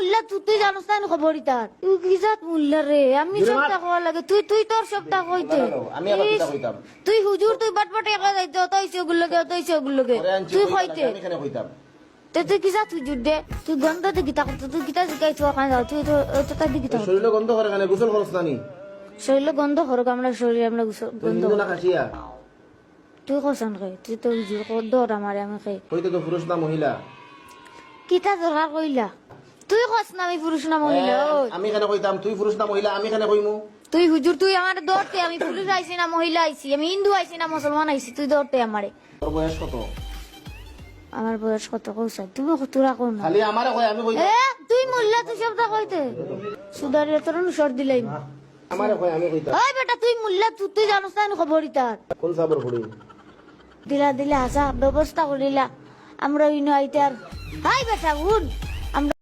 মুল্লা তুই জানোস না খবর ইতার তুই কি জাত মুল্লা রে আমি সবটা কওয়া লাগে তুই তোর সবটা কইতে আমি আবার কিতা কইতাম তুই হুজুর তুই বাটবাটে একা যাইতে তুই সেগুলোকে পরে আনছি তুই কইতাম, কইতে আমি কেন কইতাম তুই কি জাত হুজুর দে তুই গন্ধ দে গীতা তুই গীতা শিখাইছ ওখানে যাও তুই তো তাই গীতা শরীরে গন্ধ করে কেন গোসল খরচ নানি শরীরে গন্ধ হরক আমরা শরীরে আমরা গন্ধ হিন্দু না খাসিয়া তুই কসান খাই তুই তো হুজুর দর আমার আমি খাই কইতে তো পুরুষ না মহিলা কিতা দরকার কইলা তুই কস না আমি পুরুষ না মহিলা ওই। আমি কেন কইতাম তুই পুরুষ না মহিলা আমি কেন কইমু তুই হুজুর তুই আমার দৌড়তে আমি পুরুষ আইছি না মহিলা আইছি আমি হিন্দু আইছি না মুসলমান আইছি তুই দৌড়তে আমারে তোর বয়স কত আমার বয়স কত কইছ তুমি তোরা কোন না খালি আমারে কই আমি কই এ তুই মুল্লা তুই সবটা কইতে সুদারে তোর সর দিলাই আমারে কই আমি কইতাম ওই বেটা তুই মুল্লা তুই জানোস না খবর ইতার কোন সাবর পড়ি দিলা আসা ব্যবস্থা করিলা আমরা ইনো আইতার হাই বেটা উন